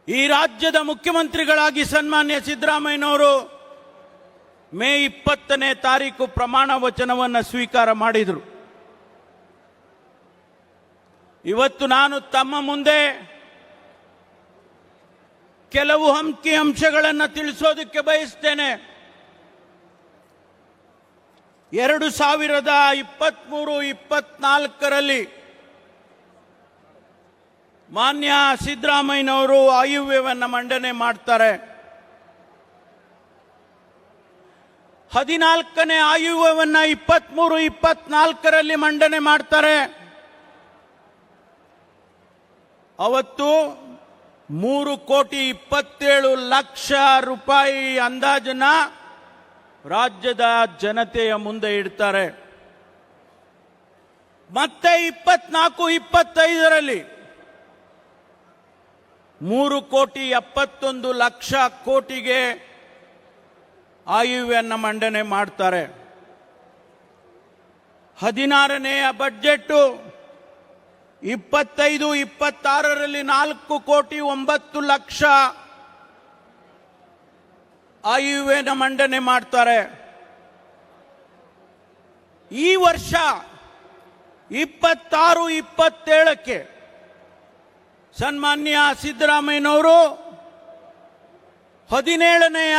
ಈ ರಾಜ್ಯದ ಮುಖ್ಯಮಂತ್ರಿಗಳಾಗಿ ಸನ್ಮಾನ್ಯ ಸಿದ್ದರಾಮಯ್ಯನವರು ಮೇ 20ನೇ ತಾರೀಕು ಪ್ರಮಾಣ ವಚನವನ್ನು ಸ್ವೀಕಾರ ಮಾಡಿದರು. ಇವತ್ತು ನಾನು ತಮ್ಮ ಮುಂದೆ ಕೆಲವು ಅಂಕಿಅಂಶಗಳನ್ನು ತಿಳಿಸೋದಕ್ಕೆ ಬಯಸ್ತೇನೆ. 2023-24ರಲ್ಲಿ ಮಾನ್ಯ ಸಿದ್ದರಾಮಯ್ಯನವರು ಆಯವ್ಯಯವನ್ನು ಮಂಡನೆ ಮಾಡ್ತಾರೆ. 14ನೇ ಆಯವ್ಯಯವನ್ನು 23-24ರಲ್ಲಿ ಮಂಡನೆ ಮಾಡ್ತಾರೆ. ಅವತ್ತು 3,27,00,000 ರೂಪಾಯಿ ಅಂದಾಜನ್ನ ರಾಜ್ಯದ ಜನತೆಯ ಮುಂದೆ ಇಡ್ತಾರೆ. ಮತ್ತೆ 24-25ರಲ್ಲಿ 3,71,00,000 ಆಯವ್ಯಯವನ್ನು ಮಂಡನೆ ಮಾಡ್ತಾರೆ. 16ನೇ ಬಜೆಟ್ 25-26ರಲ್ಲಿ 4,09,00,000 ಆಯವ್ಯಯನ ಮಂಡನೆ ಮಾಡ್ತಾರೆ. ಈ ವರ್ಷ 26-27ಕ್ಕೆ ಸನ್ಮಾನ್ಯ ಸಿದ್ದರಾಮಯ್ಯನವರು 17ನೆಯ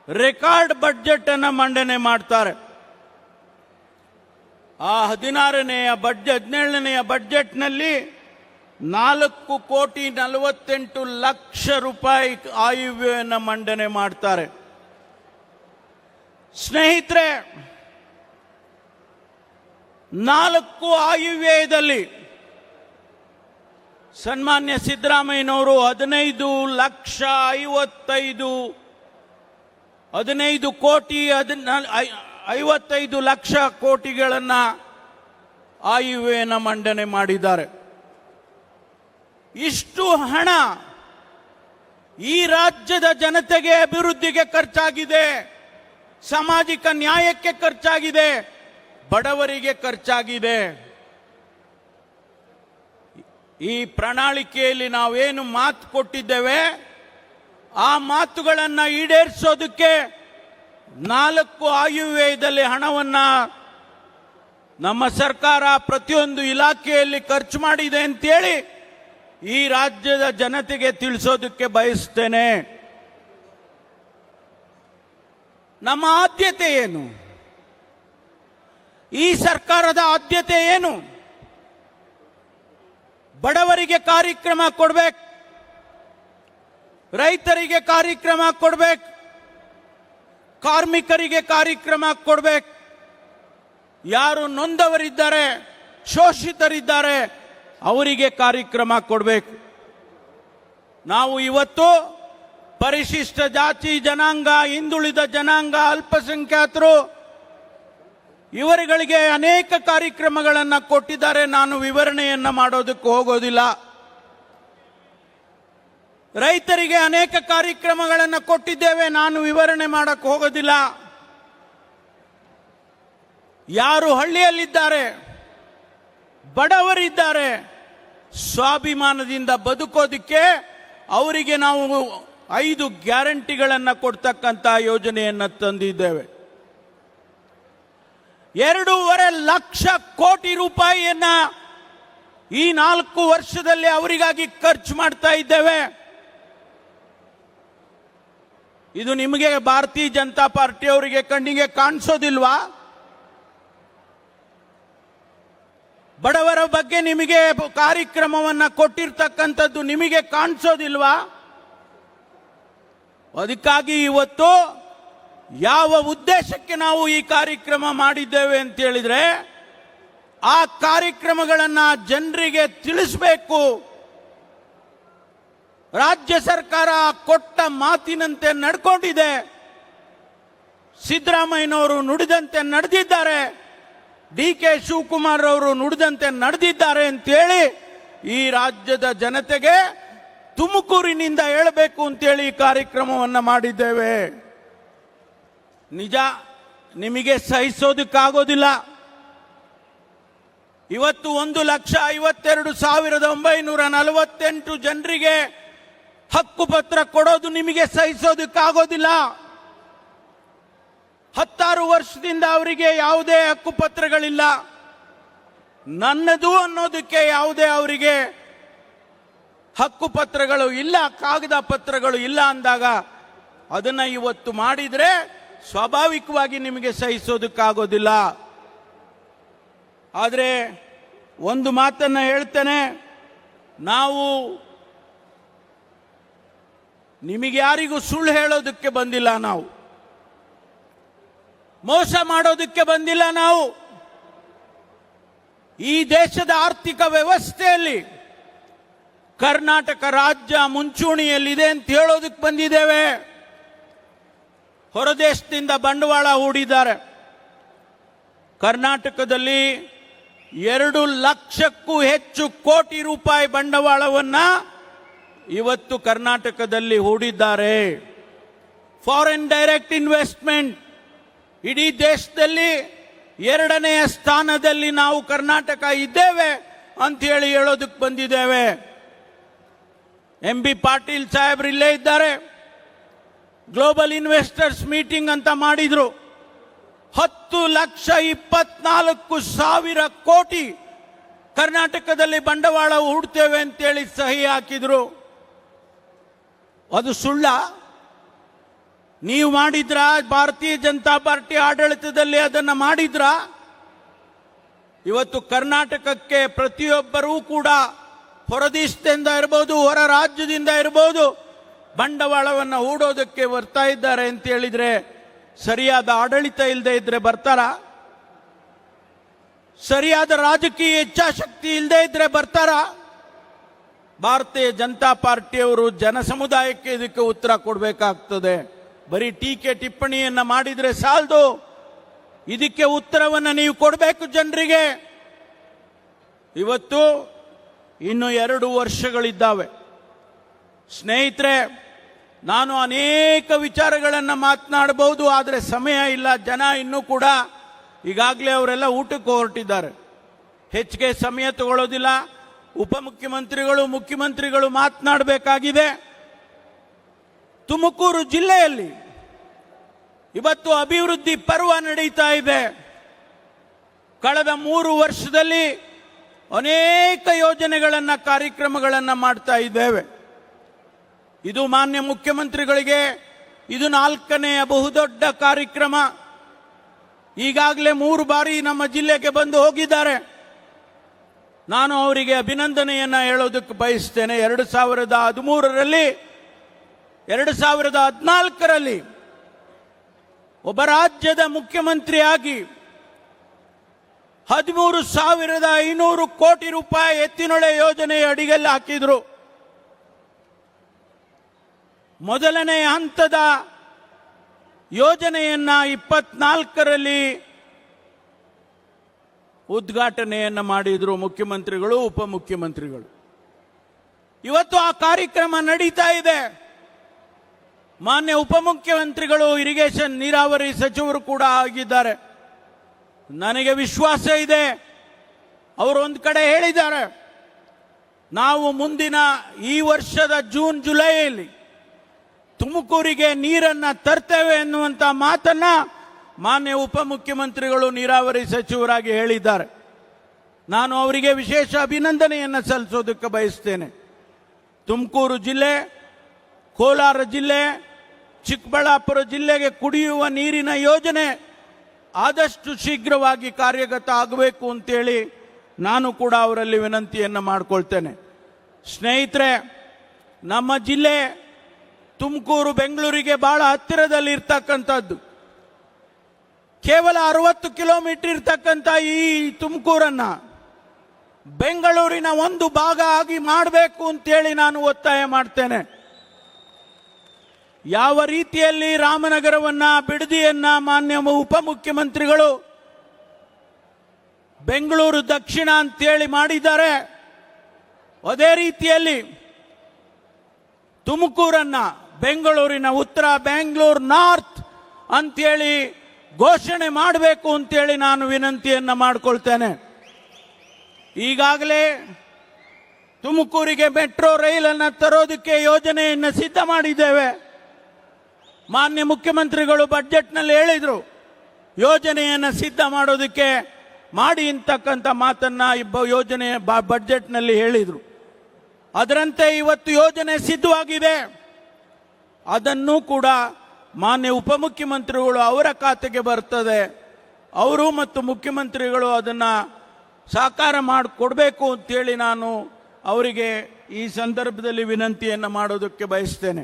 ರೆಕಾರ್ಡ್ ಬಜೆಟ್ ಅನ್ನು ಮಂಡನೆ ಮಾಡ್ತಾರೆ. ಆ 17ನೆಯ ಬಜೆಟ್ನಲ್ಲಿ 4,48,00,000 ರೂಪಾಯಿ ಆಯವ್ಯಯನ ಮಂಡನೆ ಮಾಡ್ತಾರೆ. ಸ್ನೇಹಿತರೆ, 4 ಆಯವ್ಯಯದಲ್ಲಿ ಸನ್ಮಾನ್ಯ ಸಿದ್ದರಾಮಯ್ಯನವರು 15,55,00,000 ಆಯವ್ಯಯನ ಮಂಡನೆ ಮಾಡಿದ್ದಾರೆ. ಇಷ್ಟು ಹಣ ಈ ರಾಜ್ಯದ ಜನತೆಗೆ ಅಭಿವೃದ್ಧಿಗೆ ಖರ್ಚಾಗಿದೆ, ಸಾಮಾಜಿಕ ನ್ಯಾಯಕ್ಕೆ ಖರ್ಚಾಗಿದೆ, ಬಡವರಿಗೆ ಖರ್ಚಾಗಿದೆ. ಈ ಪ್ರಣಾಳಿಕೆಯಲ್ಲಿ ನಾವೇನು ಮಾತು ಕೊಟ್ಟಿದ್ದೇವೆ ಆ ಮಾತುಗಳನ್ನು ಈಡೇರಿಸೋದಕ್ಕೆ 4 ಆಯವ್ಯಯದಲ್ಲಿ ಹಣವನ್ನು ನಮ್ಮ ಸರ್ಕಾರ ಪ್ರತಿಯೊಂದು ಇಲಾಖೆಯಲ್ಲಿ ಖರ್ಚು ಮಾಡಿದೆ ಅಂತೇಳಿ ಈ ರಾಜ್ಯದ ಜನತೆಗೆ ತಿಳಿಸೋದಕ್ಕೆ ಬಯಸ್ತೇನೆ. ನಮ್ಮ ಆದ್ಯತೆ ಏನು? ಈ ಸರ್ಕಾರದ ಆದ್ಯತೆ ಏನು? ಬಡವರಿಗೆ ಕಾರ್ಯಕ್ರಮ ಕೊಡಬೇಕು, ರೈತರಿಗೆ ಕಾರ್ಯಕ್ರಮ ಕೊಡಬೇಕು, ಕಾರ್ಮಿಕರಿಗೆ ಕಾರ್ಯಕ್ರಮ ಕೊಡಬೇಕು, ಯಾರು ನೊಂದವರಿದ್ದಾರೆ, ಶೋಷಿತರಿದ್ದಾರೆ ಅವರಿಗೆ ಕಾರ್ಯಕ್ರಮ ಕೊಡಬೇಕು. ನಾವು ಇವತ್ತು ಪರಿಶಿಷ್ಟ ಜಾತಿ ಜನಾಂಗ, ಹಿಂದುಳಿದ ಜನಾಂಗ, ಅಲ್ಪಸಂಖ್ಯಾತರು ಇವರುಗಳಿಗೆ ಅನೇಕ ಕಾರ್ಯಕ್ರಮಗಳನ್ನು ಕೊಟ್ಟಿದ್ದಾರೆ. ನಾನು ವಿವರಣೆಯನ್ನು ಮಾಡೋದಕ್ಕೆ ಹೋಗೋದಿಲ್ಲ. ರೈತರಿಗೆ ಅನೇಕ ಕಾರ್ಯಕ್ರಮಗಳನ್ನು ಕೊಟ್ಟಿದ್ದೇವೆ, ನಾನು ವಿವರಣೆ ಮಾಡಕ್ಕೆ ಹೋಗೋದಿಲ್ಲ. ಯಾರು ಹಳ್ಳಿಯಲ್ಲಿದ್ದಾರೆ, ಬಡವರಿದ್ದಾರೆ, ಸ್ವಾಭಿಮಾನದಿಂದ ಬದುಕೋದಿಕ್ಕೆ ಅವರಿಗೆ ನಾವು 5 ಗ್ಯಾರಂಟಿಗಳನ್ನು ಕೊಡ್ತಕ್ಕಂಥ ಯೋಜನೆಯನ್ನು ತಂದಿದ್ದೇವೆ. 2.5 ಲಕ್ಷ ಕೋಟಿ ರೂಪಾಯಿಯನ್ನ ಈ 4 ವರ್ಷದಲ್ಲಿ ಅವರಿಗಾಗಿ ಖರ್ಚು ಮಾಡ್ತಾ ಇದ್ದೇವೆ. ಇದು ನಿಮಗೆ ಭಾರತೀಯ ಜನತಾ ಪಾರ್ಟಿಯವರಿಗೆ ಕಣ್ಣಿಗೆ ಕಾಣಿಸೋದಿಲ್ವಾ? ಬಡವರ ಬಗ್ಗೆ ನಿಮಗೆ ಕಾರ್ಯಕ್ರಮವನ್ನು ಕೊಟ್ಟಿರ್ತಕ್ಕಂಥದ್ದು ನಿಮಗೆ ಕಾಣಿಸೋದಿಲ್ವಾ? ಅದಕ್ಕಾಗಿ ಇವತ್ತು ಯಾವ ಉದ್ದೇಶಕ್ಕೆ ನಾವು ಈ ಕಾರ್ಯಕ್ರಮ ಮಾಡಿದ್ದೇವೆ ಅಂತ ಹೇಳಿದ್ರೆ, ಆ ಕಾರ್ಯಕ್ರಮಗಳನ್ನು ಜನರಿಗೆ ತಿಳಿಸಬೇಕು. ರಾಜ್ಯ ಸರ್ಕಾರ ಕೊಟ್ಟ ಮಾತಿನಂತೆ ನಡ್ಕೊಂಡಿದೆ, ಸಿದ್ದರಾಮಯ್ಯನವರು ನುಡಿದಂತೆ ನಡೆದಿದ್ದಾರೆ, DK ಶಿವಕುಮಾರ್ ಅವರು ನುಡಿದಂತೆ ನಡೆದಿದ್ದಾರೆ ಅಂತೇಳಿ ಈ ರಾಜ್ಯದ ಜನತೆಗೆ ತುಮಕೂರಿನಿಂದ ಹೇಳಬೇಕು ಅಂತೇಳಿ ಈ ಕಾರ್ಯಕ್ರಮವನ್ನು ಮಾಡಿದ್ದೇವೆ. ನಿಜ, ನಿಮಗೆ ಸಹಿಸೋದಕ್ಕಾಗೋದಿಲ್ಲ. ಇವತ್ತು 1,52,948 ಜನರಿಗೆ ಹಕ್ಕುಪತ್ರ ಕೊಡೋದು ನಿಮಗೆ ಸಹಿಸೋದಕ್ಕಾಗೋದಿಲ್ಲ. 16 ವರ್ಷದಿಂದ ಅವರಿಗೆ ಯಾವುದೇ ಹಕ್ಕುಪತ್ರಗಳಿಲ್ಲ, ನನ್ನದು ಅನ್ನೋದಕ್ಕೆ ಯಾವುದೇ ಅವರಿಗೆ ಹಕ್ಕುಪತ್ರಗಳು ಇಲ್ಲ, ಕಾಗದ ಪತ್ರಗಳು ಇಲ್ಲ ಅಂದಾಗ ಅದನ್ನ ಇವತ್ತು ಮಾಡಿದ್ರೆ ಸ್ವಾಭಾವಿಕವಾಗಿ ನಿಮಗೆ ಸಹಿಸೋದಕ್ಕಾಗೋದಿಲ್ಲ. ಆದರೆ ಒಂದು ಮಾತನ್ನ ಹೇಳ್ತೇನೆ, ನಾವು ನಿಮಗೆ ಯಾರಿಗೂ ಸುಳ್ಳು ಹೇಳೋದಕ್ಕೆ ಬಂದಿಲ್ಲ, ನಾವು ಮೋಸ ಮಾಡೋದಕ್ಕೆ ಬಂದಿಲ್ಲ. ನಾವು ಈ ದೇಶದ ಆರ್ಥಿಕ ವ್ಯವಸ್ಥೆಯಲ್ಲಿ ಕರ್ನಾಟಕ ರಾಜ್ಯ ಮುಂಚೂಣಿಯಲ್ಲಿದೆ ಅಂತ ಹೇಳೋದಕ್ಕೆ ಬಂದಿದ್ದೇವೆ. ಹೊರದೇಶದಿಂದ ಬಂಡವಾಳ ಹೂಡಿದ್ದಾರೆ. ಕರ್ನಾಟಕದಲ್ಲಿ 2 ಲಕ್ಷಕ್ಕೂ ಹೆಚ್ಚು ಕೋಟಿ ರೂಪಾಯಿ ಬಂಡವಾಳವನ್ನ ಇವತ್ತು ಕರ್ನಾಟಕದಲ್ಲಿ ಹೂಡಿದ್ದಾರೆ. ಫಾರಿನ್ ಡೈರೆಕ್ಟ್ ಇನ್ವೆಸ್ಟ್ಮೆಂಟ್ ಇಡೀ ದೇಶದಲ್ಲಿ 2ನೇ ಸ್ಥಾನದಲ್ಲಿ ನಾವು ಕರ್ನಾಟಕ ಇದ್ದೇವೆ ಅಂತ ಹೇಳೋದಕ್ಕೆ ಬಂದಿದ್ದೇವೆ. MB ಪಾಟೀಲ್ ಸಾಹೇಬ್ರು ಇಲ್ಲೇ ಇದ್ದಾರೆ. ಗ್ಲೋಬಲ್ ಇನ್ವೆಸ್ಟರ್ಸ್ ಮೀಟಿಂಗ್ ಅಂತ ಮಾಡಿದ್ರು. 10,24,000 ಕೋಟಿ ಕರ್ನಾಟಕದಲ್ಲಿ ಬಂಡವಾಳ ಹೂಡ್ತೇವೆ ಅಂತೇಳಿ ಸಹಿ ಹಾಕಿದ್ರು. ಅದು ಸುಳ್ಳ? ನೀವು ಮಾಡಿದ್ರ? ಭಾರತೀಯ ಜನತಾ ಪಾರ್ಟಿ ಆಡಳಿತದಲ್ಲಿ ಅದನ್ನ ಮಾಡಿದ್ರ? ಇವತ್ತು ಕರ್ನಾಟಕಕ್ಕೆ ಪ್ರತಿಯೊಬ್ಬರೂ ಕೂಡ ಹೊರದೇಶದಿಂದ ಇರಬಹುದು, ಹೊರ ರಾಜ್ಯದಿಂದ ಇರಬಹುದು, ಬಂಡವಾಳವನ್ನು ಹೂಡೋದಕ್ಕೆ ಬರ್ತಾ ಇದ್ದಾರೆ ಅಂತ ಹೇಳಿದ್ರೆ ಸರಿಯಾದ ಆಡಳಿತ ಇಲ್ಲದೆ ಇದ್ರೆ ಬರ್ತಾರ? ಸರಿಯಾದ ರಾಜಕೀಯ ಇಚ್ಛಾಶಕ್ತಿ ಇಲ್ಲದೆ ಇದ್ರೆ ಬರ್ತಾರ? ಭಾರತೀಯ ಜನತಾ ಪಾರ್ಟಿಯವರು ಜನ ಸಮುದಾಯಕ್ಕೆ ಇದಕ್ಕೆ ಉತ್ತರ ಕೊಡಬೇಕಾಗ್ತದೆ. ಬರೀ ಟೀಕೆ ಟಿಪ್ಪಣಿಯನ್ನ ಮಾಡಿದ್ರೆ ಸಾಲದು, ಇದಕ್ಕೆ ಉತ್ತರವನ್ನು ನೀವು ಕೊಡಬೇಕು ಜನರಿಗೆ. ಇವತ್ತು ಇನ್ನು 2 ವರ್ಷಗಳಿದ್ದಾವೆ. ಸ್ನೇಹಿತರೆ, ನಾನು ಅನೇಕ ವಿಚಾರಗಳನ್ನು ಮಾತನಾಡಬಹುದು, ಆದರೆ ಸಮಯ ಇಲ್ಲ. ಜನ ಇನ್ನೂ ಕೂಡ ಈಗಾಗಲೇ ಅವರೆಲ್ಲ ಊಟಕ್ಕೆ ಹೊರಟಿದ್ದಾರೆ, ಹೆಚ್ಚಿಗೆ ಸಮಯ ತಗೊಳ್ಳೋದಿಲ್ಲ. ಉಪಮುಖ್ಯಮಂತ್ರಿಗಳು, ಮುಖ್ಯಮಂತ್ರಿಗಳು ಮಾತನಾಡಬೇಕಾಗಿದೆ. ತುಮಕೂರು ಜಿಲ್ಲೆಯಲ್ಲಿ ಇವತ್ತು ಅಭಿವೃದ್ಧಿ ಪರ್ವ ನಡೀತಾ ಇದೆ. ಕಳೆದ 3 ವರ್ಷದಲ್ಲಿ ಅನೇಕ ಯೋಜನೆಗಳನ್ನ, ಕಾರ್ಯಕ್ರಮಗಳನ್ನ ಮಾಡ್ತಾ ಇದ್ದೇವೆ. ಇದು ಮಾನ್ಯ ಮುಖ್ಯಮಂತ್ರಿಗಳಿಗೆ ಇದು 4ನೇ ಬಹುದೊಡ್ಡ ಕಾರ್ಯಕ್ರಮ. ಈಗಾಗಲೇ 3 ಬಾರಿ ನಮ್ಮ ಜಿಲ್ಲೆಗೆ ಬಂದು ಹೋಗಿದ್ದಾರೆ. ನಾನು ಅವರಿಗೆ ಅಭಿನಂದನೆಯನ್ನ ಹೇಳೋದಕ್ಕೆ ಬಯಸ್ತೇನೆ. 2013ರಲ್ಲಿ 2014ರಲ್ಲಿ ಒಬ್ಬ ರಾಜ್ಯದ ಮುಖ್ಯಮಂತ್ರಿಯಾಗಿ 13,500 ಕೋಟಿ ರೂಪಾಯಿ ಎತ್ತಿನೊಳೆ ಯೋಜನೆ ಅಡಿಯಲ್ಲಿ ಹಾಕಿದ್ರು. ಮೊದಲನೇ ಹಂತದ ಯೋಜನೆಯನ್ನ 24ರಲ್ಲಿ ಉದ್ಘಾಟನೆಯನ್ನ ಮಾಡಿದ್ರು ಮುಖ್ಯಮಂತ್ರಿಗಳು, ಉಪಮುಖ್ಯಮಂತ್ರಿಗಳು. ಇವತ್ತು ಆ ಕಾರ್ಯಕ್ರಮ ನಡೀತಾ ಇದೆ. ಮಾನ್ಯ ಉಪಮುಖ್ಯಮಂತ್ರಿಗಳು ಇರಿಗೇಷನ್ ನೀರಾವರಿ ಸಚಿವರು ಕೂಡ ಆಗಿದ್ದಾರೆ. ನನಗೆ ವಿಶ್ವಾಸ ಇದೆ, ಅವರು ಒಂದು ಕಡೆ ಹೇಳಿದ್ದಾರೆ, ನಾವು ಮುಂದಿನ ಈ ವರ್ಷದ ಜೂನ್ ಜುಲೈಯಲ್ಲಿ ತುಮಕೂರಿಗೆ ನೀರನ್ನ ತರ್ತೇವೆ ಎನ್ನುವಂತ ಮಾತನ್ನ ಮಾನ್ಯ ಉಪಮುಖ್ಯಮಂತ್ರಿಗಳು ನೀರಾವರಿ ಸಚಿವರಾಗಿ ಹೇಳಿದ್ದಾರೆ. ನಾನು ಅವರಿಗೆ ವಿಶೇಷ ಅಭಿನಂದನೆಯನ್ನು ಸಲ್ಲಿಸೋದಕ್ಕೆ ಬಯಸ್ತೇನೆ. ತುಮಕೂರು ಜಿಲ್ಲೆ, ಕೋಲಾರ ಜಿಲ್ಲೆ, ಚಿಕ್ಕಬಳ್ಳಾಪುರ ಜಿಲ್ಲೆಗೆ ಕುಡಿಯುವ ನೀರಿನ ಯೋಜನೆ ಆದಷ್ಟು ಶೀಘ್ರವಾಗಿ ಕಾರ್ಯಗತ ಆಗಬೇಕು ಅಂತೇಳಿ ನಾನು ಕೂಡ ಅವರಲ್ಲಿ ವಿನಂತಿಯನ್ನು ಮಾಡಿಕೊಳ್ತೇನೆ. ಸ್ನೇಹಿತರೆ, ನಮ್ಮ ಜಿಲ್ಲೆ ತುಮಕೂರು ಬೆಂಗಳೂರಿಗೆ ಬಹಳ ಹತ್ತಿರದಲ್ಲಿ ಇರ್ತಕ್ಕಂಥದ್ದು. ಕೇವಲ 60 ಕಿಲೋಮೀಟರ್ ಇರ್ತಕ್ಕಂಥ ಈ ತುಮಕೂರನ್ನ ಬೆಂಗಳೂರಿನ ಒಂದು ಭಾಗ ಆಗಿ ಮಾಡಬೇಕು ಅಂತೇಳಿ ನಾನು ಒತ್ತಾಯ ಮಾಡ್ತೇನೆ. ಯಾವ ರೀತಿಯಲ್ಲಿ ರಾಮನಗರವನ್ನ, ಬಿಡದಿಯನ್ನ ಮಾನ್ಯ ಉಪಮುಖ್ಯಮಂತ್ರಿಗಳು ಬೆಂಗಳೂರು ದಕ್ಷಿಣ ಅಂತೇಳಿ ಮಾಡಿದ್ದಾರೆ, ಅದೇ ರೀತಿಯಲ್ಲಿ ತುಮಕೂರನ್ನ ಬೆಂಗಳೂರಿನ ಉತ್ತರ, ಬೆಂಗಳೂರು ನಾರ್ತ್ ಅಂತೇಳಿ ಘೋಷಣೆ ಮಾಡಬೇಕು ಅಂತೇಳಿ ನಾನು ವಿನಂತಿಯನ್ನ ಮಾಡಿಕೊಳ್ತೇನೆ. ಈಗಾಗಲೇ ತುಮಕೂರಿಗೆ ಮೆಟ್ರೋ ರೈಲನ್ನು ತರೋದಕ್ಕೆ ಯೋಜನೆಯನ್ನು ಸಿದ್ಧ ಮಾಡಿದ್ದೇವೆ. ಮಾನ್ಯ ಮುಖ್ಯಮಂತ್ರಿಗಳು ಬಜೆಟ್ನಲ್ಲಿ ಹೇಳಿದರು, ಯೋಜನೆಯನ್ನು ಸಿದ್ಧ ಮಾಡೋದಕ್ಕೆ ಮಾಡಿ ಅಂತಕ್ಕಂಥ ಮಾತನ್ನ ಯೋಜನೆ ಬಜೆಟ್ನಲ್ಲಿ ಹೇಳಿದರು. ಅದರಂತೆ ಇವತ್ತು ಯೋಜನೆ ಸಿದ್ಧವಾಗಿದೆ. ಅದನ್ನು ಕೂಡ ಮಾನ್ಯ ಉಪಮುಖ್ಯಮಂತ್ರಿಗಳು ಅವರ ಖಾತೆಗೆ ಬರ್ತದೆ. ಅವರು ಮತ್ತು ಮುಖ್ಯಮಂತ್ರಿಗಳು ಅದನ್ನು ಸಾಕಾರ ಮಾಡಿಕೊಡ್ಬೇಕು ಅಂತೇಳಿ ನಾನು ಅವರಿಗೆ ಈ ಸಂದರ್ಭದಲ್ಲಿ ವಿನಂತಿಯನ್ನು ಮಾಡೋದಕ್ಕೆ ಬಯಸ್ತೇನೆ.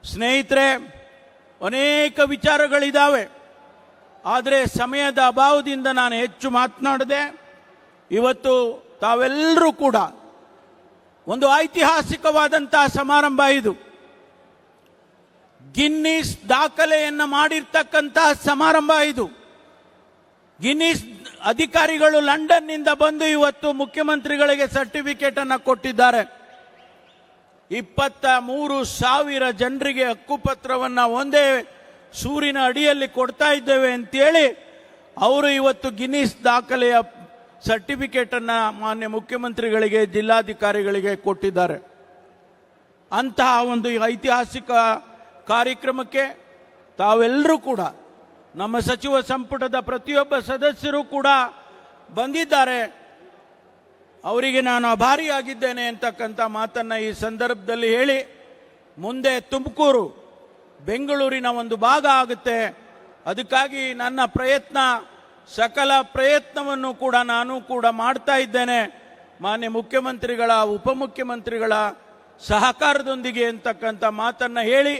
ಸ್ನೇಹಿತರೆ, ಅನೇಕ ವಿಚಾರಗಳಿದ್ದಾವೆ, ಆದರೆ ಸಮಯದ ಅಭಾವದಿಂದ ನಾನು ಹೆಚ್ಚು ಮಾತನಾಡದೆ. ಇವತ್ತು ತಾವೆಲ್ಲರೂ ಕೂಡ ಒಂದು ಐತಿಹಾಸಿಕವಾದಂತಹ ಸಮಾರಂಭ ಇದು. ಗಿನ್ನಿಸ್ ದಾಖಲೆಯನ್ನು ಮಾಡಿರ್ತಕ್ಕಂತಹ ಸಮಾರಂಭ ಇದು. ಗಿನ್ನಿಸ್ ಅಧಿಕಾರಿಗಳು ಲಂಡನ್ನಿಂದ ಬಂದು ಇವತ್ತು ಮುಖ್ಯಮಂತ್ರಿಗಳಿಗೆ ಸರ್ಟಿಫಿಕೇಟ್ ಅನ್ನು ಕೊಟ್ಟಿದ್ದಾರೆ. 23,000 ಜನರಿಗೆ ಹಕ್ಕುಪತ್ರವನ್ನು ಒಂದೇ ಸೂರಿನ ಅಡಿಯಲ್ಲಿ ಕೊಡ್ತಾ ಇದ್ದೇವೆ ಅಂತೇಳಿ ಅವರು ಇವತ್ತು ಗಿನ್ನಿಸ್ ದಾಖಲೆಯ ಸರ್ಟಿಫಿಕೇಟ್ ಅನ್ನ ಮಾನ್ಯ ಮುಖ್ಯಮಂತ್ರಿಗಳಿಗೆ, ಜಿಲ್ಲಾಧಿಕಾರಿಗಳಿಗೆ ಕೊಟ್ಟಿದ್ದಾರೆ. ಅಂತಹ ಒಂದು ಐತಿಹಾಸಿಕ ಕಾರ್ಯಕ್ರಮಕ್ಕೆ ತಾವೆಲ್ಲರೂ ಕೂಡ, ನಮ್ಮ ಸಚಿವ ಸಂಪುಟದ ಪ್ರತಿಯೊಬ್ಬ ಸದಸ್ಯರು ಕೂಡ ಬಂದಿದ್ದಾರೆ. ಅವರಿಗೆ ನಾನು ಆಭಾರಿಯಾಗಿದ್ದೇನೆ ಅಂತಕ್ಕಂಥ ಮಾತನ್ನ ಈ ಸಂದರ್ಭದಲ್ಲಿ ಹೇಳಿ, ಮುಂದೆ ತುಮಕೂರು ಬೆಂಗಳೂರಿನ ಒಂದು ಭಾಗ ಆಗುತ್ತೆ. ಅದಕ್ಕಾಗಿ ನನ್ನ ಪ್ರಯತ್ನ, ಸಕಲ ಪ್ರಯತ್ನವನ್ನು ಕೂಡ ನಾನು ಕೂಡ ಮಾಡ್ತಾ ಇದ್ದೇನೆ. ಮಾನ್ಯ ಮುಖ್ಯಮಂತ್ರಿಗಳ, ಉಪಮುಖ್ಯಮಂತ್ರಿಗಳ ಸಹಕಾರದೊಂದಿಗೆ ಅಂತಕ್ಕಂಥ ಮಾತನ್ನ ಹೇಳಿ